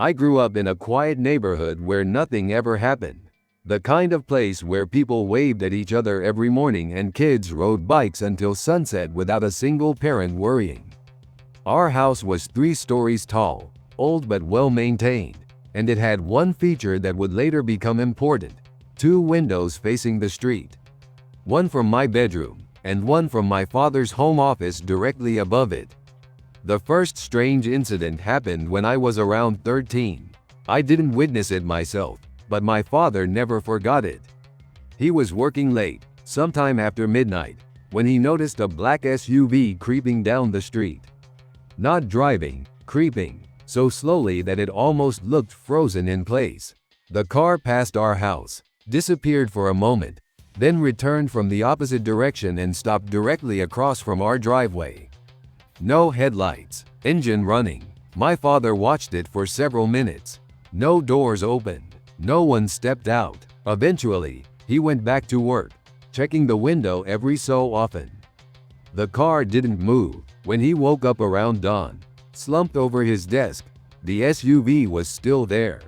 I grew up in a quiet neighborhood where nothing ever happened. The kind of place where people waved at each other every morning and kids rode bikes until sunset without a single parent worrying. Our house was 3 stories tall, old but well maintained, and it had one feature that would later become important: 2 windows facing the street. One from my bedroom, and one from my father's home office directly above it. The first strange incident happened when I was around 13. I didn't witness it myself, but my father never forgot it. He was working late, sometime after midnight, when he noticed a black SUV creeping down the street. Not driving, creeping, so slowly that it almost looked frozen in place. The car passed our house, disappeared for a moment, then returned from the opposite direction and stopped directly across from our driveway. No headlights, engine running. My father watched it for several minutes. No doors opened, no one stepped out. Eventually, he went back to work, checking the window every so often. The car didn't move. When he woke up around dawn, slumped over his desk, the SUV was still there.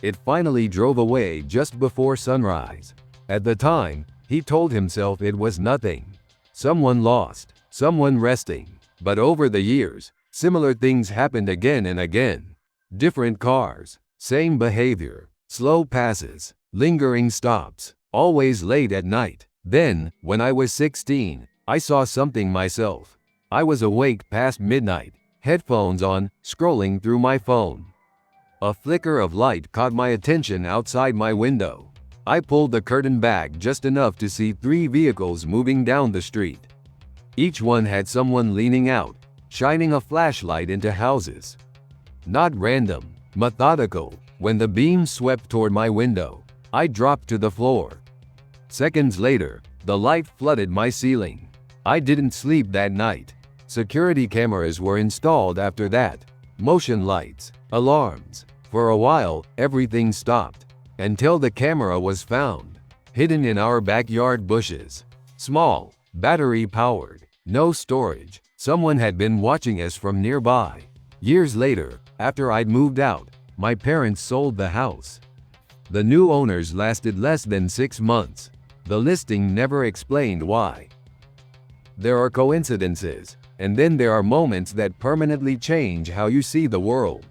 It finally drove away just before sunrise. At the time, he told himself it was nothing. Someone lost, someone resting. But over the years, similar things happened again and again. Different cars, same behavior, slow passes, lingering stops, always late at night. Then, when I was 16, I saw something myself. I was awake past midnight, headphones on, scrolling through my phone. A flicker of light caught my attention outside my window. I pulled the curtain back just enough to see 3 vehicles moving down the street. Each one had someone leaning out, shining a flashlight into houses. Not random, methodical. When the beam swept toward my window, I dropped to the floor. Seconds later, the light flooded my ceiling. I didn't sleep that night. Security cameras were installed after that. Motion lights, alarms. For a while, everything stopped. Until the camera was found, hidden in our backyard bushes. Small, battery-powered. No storage. Someone had been watching us from nearby. Years later, after I'd moved out, my parents sold the house. The new owners lasted less than 6 months. The listing never explained why. There are coincidences, and then there are moments that permanently change how you see the world.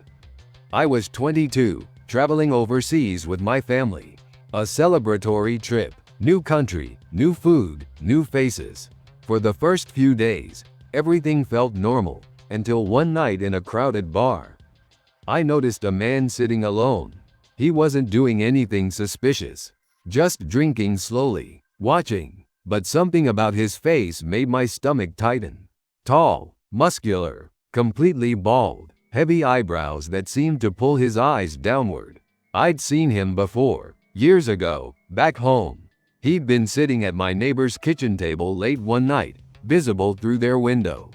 I was 22, traveling overseas with my family. A celebratory trip. New country, new food, new faces. For the first few days, everything felt normal, until one night in a crowded bar. I noticed a man sitting alone. He wasn't doing anything suspicious, just drinking slowly, watching, but something about his face made my stomach tighten. Tall, muscular, completely bald, heavy eyebrows that seemed to pull his eyes downward. I'd seen him before, years ago, back home. He'd been sitting at my neighbor's kitchen table late one night, visible through their window.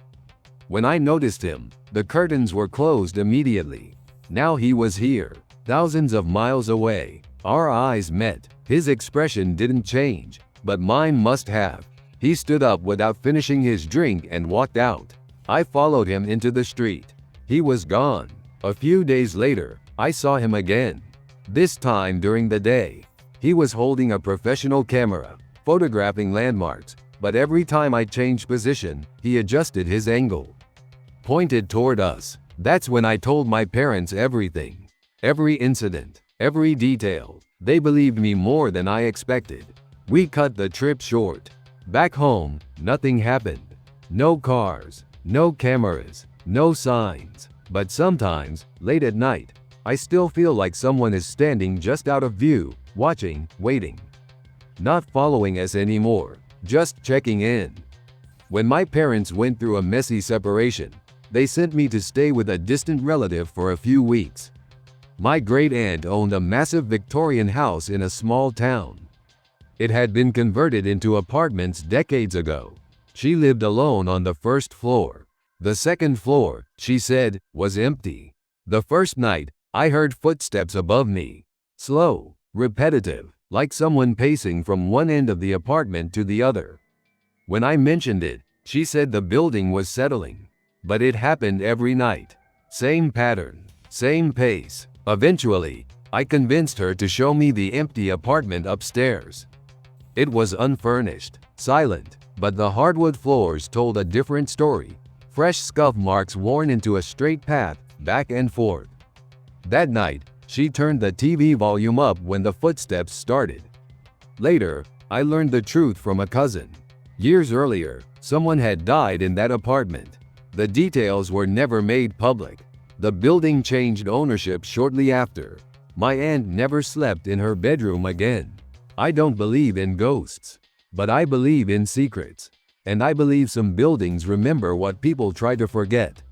When I noticed him, the curtains were closed immediately. Now he was here, thousands of miles away. Our eyes met. His expression didn't change, but mine must have. He stood up without finishing his drink and walked out. I followed him into the street. He was gone. A few days later, I saw him again. This time during the day. He was holding a professional camera, photographing landmarks, but every time I changed position, he adjusted his angle. Pointed toward us. That's when I told my parents everything. Every incident, every detail. They believed me more than I expected. We cut the trip short. Back home, nothing happened. No cars, no cameras, no signs. But sometimes, late at night, I still feel like someone is standing just out of view, watching, waiting. Not following us anymore, just checking in. When my parents went through a messy separation, they sent me to stay with a distant relative for a few weeks. My great-aunt owned a massive Victorian house in a small town. It had been converted into apartments decades ago. She lived alone on the first floor. The second floor, she said, was empty. The first night, I heard footsteps above me. Slow, repetitive, like someone pacing from one end of the apartment to the other. When I mentioned it, she said the building was settling. But it happened every night. Same pattern, Same pace. Eventually, I convinced her to show me the empty apartment upstairs. It was unfurnished, silent, but the hardwood floors told a different story. Fresh scuff marks worn into a straight path, back and forth. That night, she turned the TV volume up when the footsteps started. Later, I learned the truth from a cousin. Years earlier, someone had died in that apartment. The details were never made public. The building changed ownership shortly after. My aunt never slept in her bedroom again. I don't believe in ghosts, but I believe in secrets. And I believe some buildings remember what people try to forget.